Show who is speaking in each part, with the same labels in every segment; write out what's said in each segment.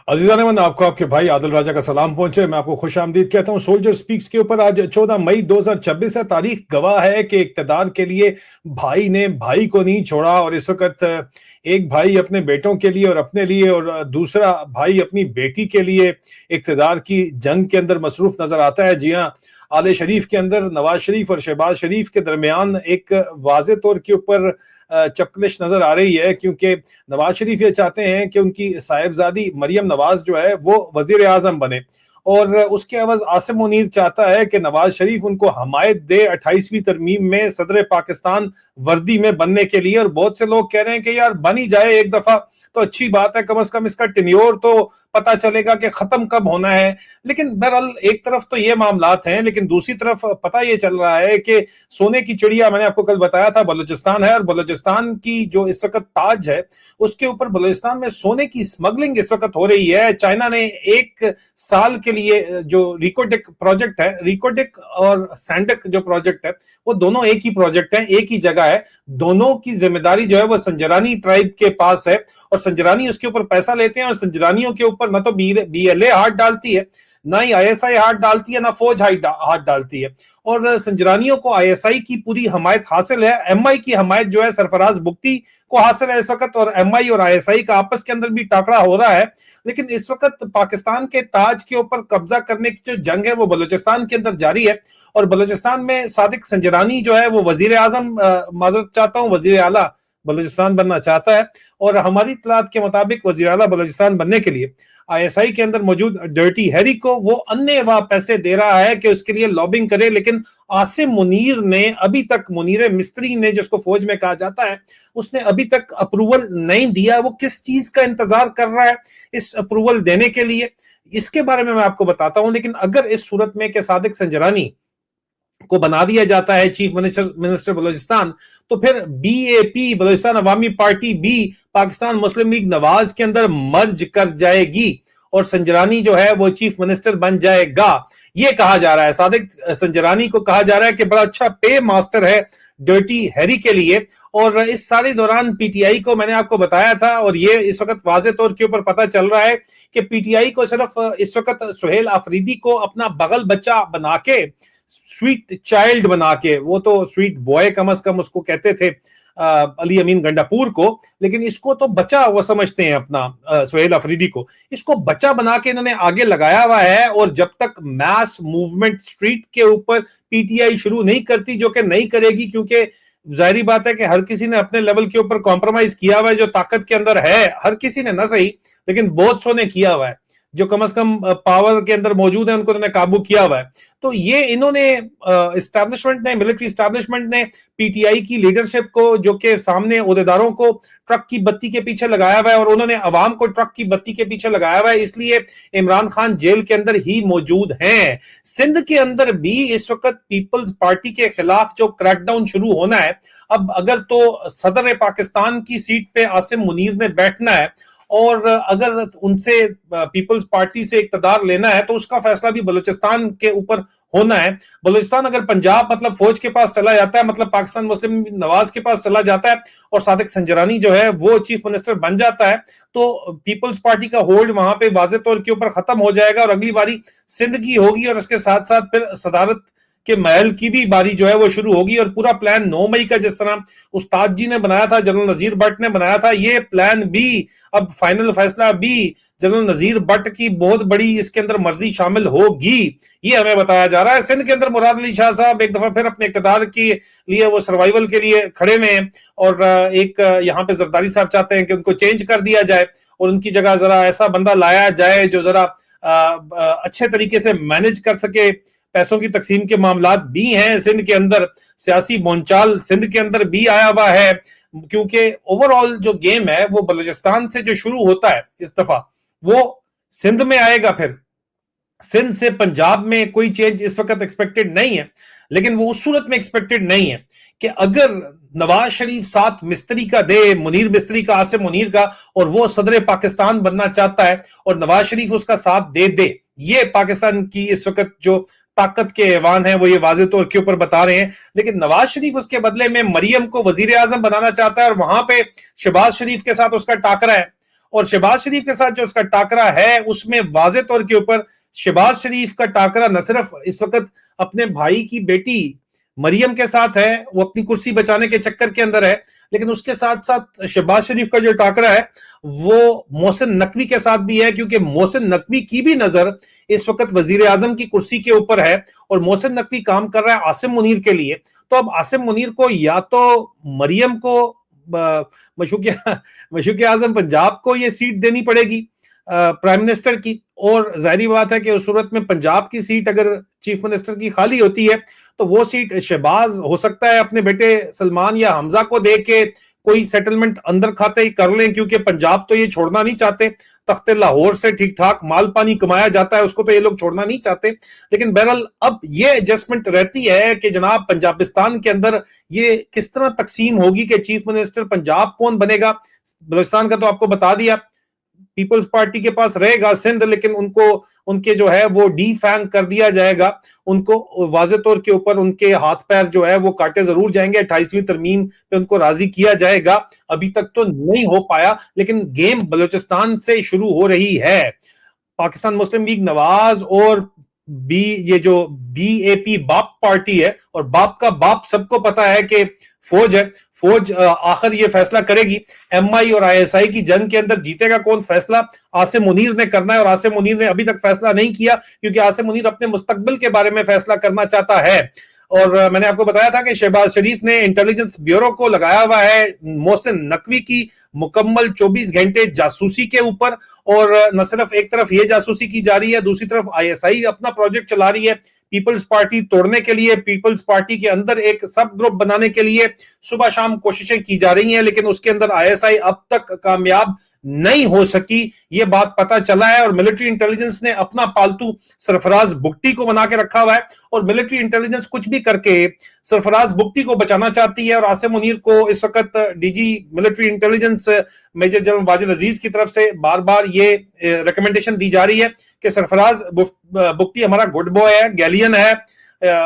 Speaker 1: अजीज़ान अमन, आपको आपके भाई आदिल राजा का सलाम पहुंचे। मैं आपको खुश आमदीद कहता हूं। सोल्जर स्पीक्स के ऊपर आज 14 मई 2026 है। तारीख गवाह है कि इक्तदार के लिए भाई ने भाई को नहीं छोड़ा, और इस वक्त एक भाई अपने बेटों के लिए और अपने लिए, और दूसरा भाई अपनी बेटी के लिए इक्तदार की जंग के अंदर मसरूफ नजर आता है। जी हाँ, आले शरीफ के अंदर नवाज शरीफ और शहबाज शरीफ के दरमियान एक वाज़े तौर के ऊपर चकलिश नजर आ रही है, क्योंकि नवाज शरीफ ये चाहते हैं कि उनकी साहिबजादी मरियम नवाज जो है वो वजीर आजम बने, और उसके अवज आसिम मुनीर चाहता है कि नवाज शरीफ उनको हमायत दे 28वीं तरमीम में सदर पाकिस्तान वर्दी में बनने के लिए। और बहुत से लोग कह रहे हैं कि यार बन ही जाए एक दफा तो अच्छी बात है, कम से कम इसका टेन्योर तो पता चलेगा कि खत्म कब होना है। लेकिन बहरहाल एक तरफ तो ये मामलात हैं, लेकिन दूसरी तरफ पता ये चल रहा है कि सोने की चिड़िया, मैंने आपको कल बताया था, बलूचिस्तान है, और बलूचिस्तान की जो इस वक्त ताज है उसके ऊपर बलूचिस्तान में सोने की स्मगलिंग इस वक्त हो रही है। चाइना ने एक साल के लिए जो रिकोडेक प्रोजेक्ट है, रिकोडेक और सैंडक जो प्रोजेक्ट है, वो दोनों एक ही प्रोजेक्ट है, एक ही जगह है, दोनों की जिम्मेदारी जो है वो संजरानी ट्राइब के पास है, और संजरानी उसके ऊपर पैसा लेते हैं, और संजरानियों के ऊपर ना तो बीएलए हाथ डालती है, ना ही आईएसआई हाथ डालती है, ना फौज हाथ डालती है। और संजरानियों को आईएसआई की पूरी हमायत हासिल है, एमआई की हमायत जो है सरफराज बुख्ती को हासिल है इस वक्त, और एमआई और आईएसआई का आपस के अंदर भी टाकरा हो रहा है। लेकिन इस वक्त पाकिस्तान के ताज के ऊपर कब्जा करने की जो जंग है वो बलूचिस्तान के अंदर जारी है, और बलूचिस्तान में सादिक संजरानी जो है वो वजीर आजम, माजरत चाहता हूँ, वजीर आला बलूचिस्तान बनना चाहता है। और हमारी इत्तलात के मुताबिक वजीर आला बलूचिस्तान बनने के लिए आईएसआई के अंदर मौजूद डर्टी हैरी को वो अन्य पैसे दे रहा है कि उसके लिए लॉबिंग करे। लेकिन आसिम मुनीर ने अभी तक, मुनीर मिस्त्री ने जिसको फौज में कहा जाता है, उसने अभी तक अप्रूवल नहीं दिया। वो किस चीज का इंतजार कर रहा है इस अप्रूवल देने के लिए, इसके बारे में मैं आपको बताता हूं। लेकिन अगर इस सूरत में कि सादिक संजरानी को बना दिया जाता है चीफ मिनिस्टर बलूचिस्तान, तो फिर बीएपी, बलूचिस्तान अवामी पार्टी भी पाकिस्तान मुस्लिम लीग नवाज के अंदर मर्ज कर जाएगी, और संजरानी जो है वो चीफ मिनिस्टर बन जाएगा। ये कहा जा रहा है, सादिक संजरानी को कहा जा रहा है कि बड़ा अच्छा पे मास्टर है डर्टी हैरी के लिए। और इस सारे दौरान पीटीआई को मैंने आपको बताया था, और ये इस वक्त वाज़े तौर के ऊपर पता चल रहा है कि पीटीआई को सिर्फ इस वक्त सुहेल अफरीदी को अपना बगल बच्चा बना के, स्वीट चाइल्ड बना के, वो तो स्वीट बॉय कम से कम उसको कहते थे अली अमीन गंडापुर को, लेकिन इसको तो बच्चा वो समझते हैं अपना, सुहेल अफरीदी को, इसको बच्चा बना के इन्होंने आगे लगाया हुआ है। और जब तक मैस मूवमेंट स्ट्रीट के ऊपर पीटीआई शुरू नहीं करती, जो कि नहीं करेगी, क्योंकि जाहिर बात है कि हर किसी ने अपने लेवल के ऊपर कॉम्प्रोमाइज किया हुआ है, जो ताकत के अंदर है, हर किसी ने ना सही लेकिन बहुत सौ ने किया हुआ है, जो कम से कम पावर के अंदर मौजूद है उनको उन्होंने काबू किया हुआ है। तो ये इन्होंने एस्टैब्लिशमेंट ने, मिलिट्री एस्टैब्लिशमेंट ने पीटीआई की लीडरशिप को, जो कि सामने ओहदेदारों को ट्रक की बत्ती के पीछे लगाया हुआ है, और उन्होंने अवाम को ट्रक की बत्ती के पीछे लगाया हुआ है, इसलिए इमरान खान जेल के अंदर ही मौजूद हैं। सिंध के अंदर भी इस वक्त पीपल्स पार्टी के खिलाफ जो क्रैकडाउन शुरू होना है, अब अगर तो सदर पाकिस्तान की सीट पे आसिम मुनीर ने बैठना है, और अगर उनसे पीपल्स पार्टी से इक्तदार लेना है, तो उसका फैसला भी बलूचिस्तान के ऊपर होना है। बलूचिस्तान अगर पंजाब मतलब फौज के पास चला जाता है, मतलब पाकिस्तान मुस्लिम नवाज के पास चला जाता है, और सादिक संजरानी जो है वो चीफ मिनिस्टर बन जाता है, तो पीपल्स पार्टी का होल्ड वहां पे वाज़े तौर के ऊपर खत्म हो जाएगा, और अगली बारी सिंध की होगी, और इसके साथ साथ फिर सदारत के महल की भी बारी जो है वो शुरू होगी। और पूरा प्लान 9 मई का जिस तरह उस्ताद जी ने बनाया था, जनरल नजीर भट्ट ने बनाया था, ये प्लान भी अब फाइनल फैसला भी जनरल नजीर भट्ट की बहुत बड़ी इसके अंदर मर्जी शामिल होगी, ये हमें बताया जा रहा है। सिंध के अंदर मुराद अली शाह साहब एक दफा फिर अपने इक़्तिदार के लिए वो सर्वाइवल के लिए खड़े में हैं, और एक यहाँ पे जरदारी साहब चाहते हैं कि उनको चेंज कर दिया जाए, और उनकी जगह जरा ऐसा बंदा लाया जाए जो जरा अच्छे तरीके से मैनेज कर सके। पैसों की तकसीम के मामलात भी हैं सिंध के अंदर, सियासी बोलचाल सिंध के अंदर भी आया हुआ है, क्योंकि ओवरऑल जो गेम है वो बलूचिस्तान से जो शुरू होता है इस दफा, वो सिंध में आएगा। फिर सिंध से पंजाब में कोई चेंज इस वक्त एक्सपेक्टेड नहीं है, लेकिन वो उस सूरत में एक्सपेक्टेड नहीं है कि अगर नवाज शरीफ साथ मिस्त्री का दे, मुनीर मिस्त्री का, आसिम मुनीर का, और वो सदर पाकिस्तान बनना चाहता है, और नवाज शरीफ उसका साथ दे, ये पाकिस्तान की इस वक्त जो ताकत के ऐवान है वो ये वाज़े तौर के ऊपर बता रहे हैं। लेकिन नवाज शरीफ उसके बदले में मरियम को वजीर आजम बनाना चाहता है, और वहां पे शहबाज शरीफ के साथ उसका टाकरा है, اور شہباز شریف کے ساتھ جو اس کا ٹاکرا ہے اس میں واضح طور کے اوپر شہباز شریف کا ٹاکرا نہ صرف اس وقت اپنے بھائی کی بیٹی مریم کے ساتھ ہے، وہ اپنی کرسی بچانے کے چکر کے اندر ہے، لیکن اس کے ساتھ ساتھ شہباز شریف کا جو ٹاکرا ہے وہ محسن نقوی کے ساتھ بھی ہے، کیونکہ محسن نقوی کی بھی نظر اس وقت وزیر اعظم کی کرسی کے اوپر ہے اور محسن نقوی کام کر رہا ہے عاصم منیر کے لیے. تو اب عاصم منیر کو یا تو مریم کو مشوق اعظم پنجاب کو یہ سیٹ دینی پڑے گی پرائم منسٹر کی، اور ظاہری بات ہے کہ اس صورت میں پنجاب کی سیٹ اگر چیف منسٹر کی خالی ہوتی ہے تو وہ سیٹ شہباز ہو سکتا ہے اپنے بیٹے سلمان یا حمزہ کو دے کے کوئی سیٹلمنٹ اندر کھاتے ہی کر لیں، کیونکہ پنجاب تو یہ چھوڑنا نہیں چاہتے، تخت لاہور سے ٹھیک ٹھاک مال پانی کمایا جاتا ہے، اس کو تو یہ لوگ چھوڑنا نہیں چاہتے. لیکن بہرحال اب یہ ایڈجسٹمنٹ رہتی ہے کہ جناب پنجابستان کے اندر یہ کس طرح تقسیم ہوگی کہ چیف منسٹر پنجاب کون بنے گا. بلوچستان کا تو آپ کو بتا دیا، پیپلز پارٹی کے پاس رہے گا سندھ، لیکن ان کے جو ہے وہ ڈی فینگ کر دیا جائے گا، ان کو واضح طور کے اوپر ان کے ہاتھ پیر جو ہے وہ کاٹے ضرور جائیں گے، 28ویں ترمیم پہ ان کو راضی کیا جائے گا. ابھی تک تو نہیں ہو پایا، لیکن گیم بلوچستان سے شروع ہو رہی ہے. پاکستان مسلم لیگ نواز اور یہ جو بی اے پی باپ پارٹی ہے، اور باپ کا باپ سب کو پتا ہے کہ فوج ہے، فوج آخر یہ فیصلہ کرے گی ایم آئی اور آئی ایس آئی کی جنگ کے اندر جیتے گا کون. فیصلہ عاصم منیر نے کرنا ہے، اور عاصم منیر نے ابھی تک فیصلہ نہیں کیا، کیونکہ عاصم منیر اپنے مستقبل کے بارے میں فیصلہ کرنا چاہتا ہے. اور میں نے آپ کو بتایا تھا کہ شہباز شریف نے انٹیلیجنس بیورو کو لگایا ہوا ہے محسن نقوی کی مکمل 24 گھنٹے جاسوسی کے اوپر، اور نہ صرف ایک طرف یہ جاسوسی کی جا رہی ہے، دوسری طرف آئی ایس آئی اپنا پروجیکٹ چلا رہی ہے پیپلز پارٹی توڑنے کے لیے، پیپلز پارٹی کے اندر ایک سب گروپ بنانے کے لیے صبح شام کوششیں کی جا رہی ہیں، لیکن اس کے اندر آئی ایس آئی اب تک کامیاب نہیں ہو سکی، یہ بات پتا چلا ہے. اور ملٹری انٹیلیجنس نے اپنا پالتو سرفراز بگٹی کو بنا کے رکھا ہوا ہے، اور ملٹری انٹیلیجنس کچھ بھی کر کے سرفراز بگٹی کو بچانا چاہتی ہے. اور عاصم منیر کو اس وقت D G military intelligence major general Wajid Aziz کی طرف سے بار بار یہ ریکمنڈیشن دی جا رہی ہے کہ سرفراز بگٹی ہمارا گڈ بوائے ہے، گیلین ہے،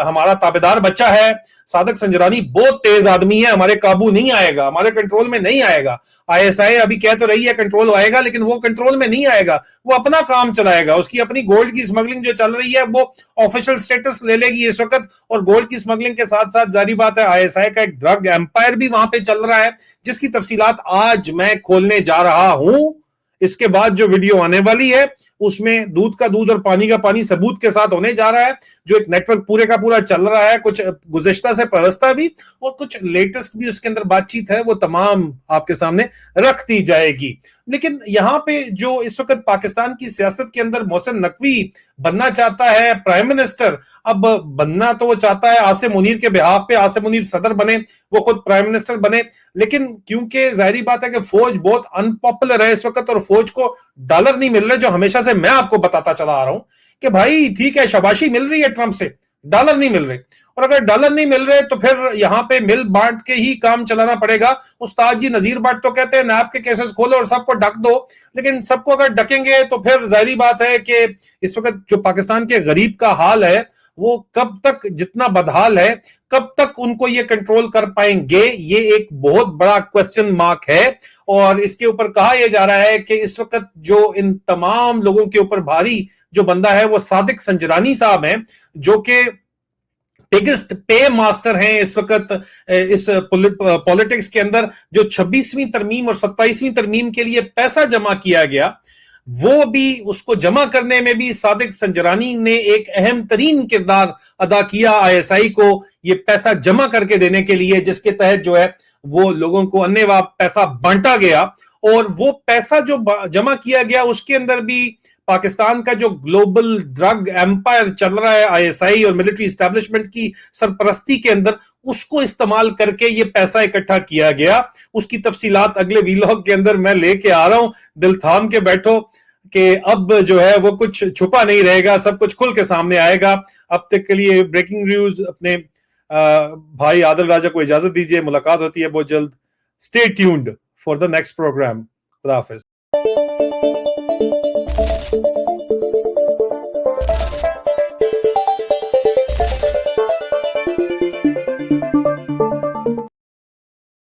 Speaker 1: ہمارا تابیدار بچہ ہے. صادق سنجرانی بہت تیز آدمی ہے، ہمارے قابو نہیں آئے گا، ہمارے کنٹرول میں نہیں آئے گا. آئی ایس آئی ابھی کہہ تو رہی ہے کنٹرول آئے گا، لیکن وہ کنٹرول میں نہیں آئے گا، وہ اپنا کام چلائے گا. اس کی اپنی گولڈ کی سمگلنگ جو چل رہی ہے وہ آفیشل سٹیٹس لے لے گی اس وقت، اور گولڈ کی سمگلنگ کے ساتھ ساتھ ظاہری بات ہے آئی ایس آئی کا ایک ڈرگ ایمپائر بھی وہاں پہ چل رہا ہے، جس کی تفصیلات آج میں کھولنے جا رہا ہوں. اس کے بعد جو ویڈیو آنے والی ہے اس میں دودھ کا دودھ اور پانی کا پانی ثبوت کے ساتھ ہونے جا رہا ہے، جو ایک نیٹ ورک پورے کا پورا چل رہا ہے، کچھ گزشتہ سے پرستہ بھی اور کچھ لیٹسٹ بھی اس کے اندر بات چیت ہے، وہ تمام آپ کے سامنے رکھ دی جائے گی. لیکن یہاں پہ جو اس وقت پاکستان کی سیاست کے اندر محسن نقوی بننا چاہتا ہے پرائم منسٹر، اب بننا تو وہ چاہتا ہے عاصم منیر کے بہاف پہ، عاصم منیر صدر بنے، وہ خود پرائم منسٹر بنے، لیکن کیونکہ ظاہری بات ہے کہ فوج بہت ان پاپولر ہے اس وقت، اور فوج کو ڈالر نہیں مل رہے، جو ہمیشہ سے میں آپ کو بتاتا چلا آ رہا ہوں کہ بھائی ٹھیک ہے شاباشی مل رہی ہے ٹرمپ سے، ڈالر نہیں مل رہے، اور اگر ڈالر نہیں مل رہے تو پھر یہاں پہ مل بانٹ کے ہی کام چلانا پڑے گا. استاد جی نذیر بٹ تو کہتے ہیں نیب کے کیسز کھولو اور سب کو ڈک دو، لیکن سب کو اگر ڈکیں گے تو پھر ظاہری بات ہے کہ اس وقت جو پاکستان کے غریب کا حال ہے وہ کب تک جتنا بدحال ہے، کب تک ان کو یہ کنٹرول کر پائیں گے، یہ ایک بہت بڑا کوسچن مارک ہے. اور اس کے اوپر کہا یہ جا رہا ہے کہ اس وقت جو ان تمام لوگوں کے اوپر بھاری جو بندہ ہے وہ صادق سنجرانی صاحب ہیں، جو کہ بگسٹ پے ماسٹر ہیں اس وقت اس پولیٹکس کے اندر. جو 26ویں ترمیم اور 27ویں ترمیم کے لیے پیسہ جمع کیا گیا، وہ بھی اس کو جمع کرنے میں بھی صادق سنجرانی نے ایک اہم ترین کردار ادا کیا آئی ایس آئی کو یہ پیسہ جمع کر کے دینے کے لیے، جس کے تحت جو ہے وہ لوگوں کو انے واہ پیسہ بانٹا گیا. اور وہ پیسہ جو جمع کیا گیا اس کے اندر بھی پاکستان کا جو گلوبل ڈرگ ایمپائر چل رہا ہے آئی ایس آئی اور ملٹری اسٹیبلشمنٹ کی سرپرستی کے اندر، اس کو استعمال کر کے یہ پیسہ اکٹھا کیا گیا. اس کی تفصیلات اگلے ویلاگ کے اندر میں لے کے آ رہا ہوں، دل تھام کے بیٹھو کہ اب جو ہے وہ کچھ چھپا نہیں رہے گا، سب کچھ کھل کے سامنے آئے گا. اب تک کے لیے بریکنگ نیوز اپنے بھائی عادل راجہ کو اجازت دیجیے، ملاقات ہوتی ہے بہت جلد. Stay tuned for the next programme. خدا حافظ.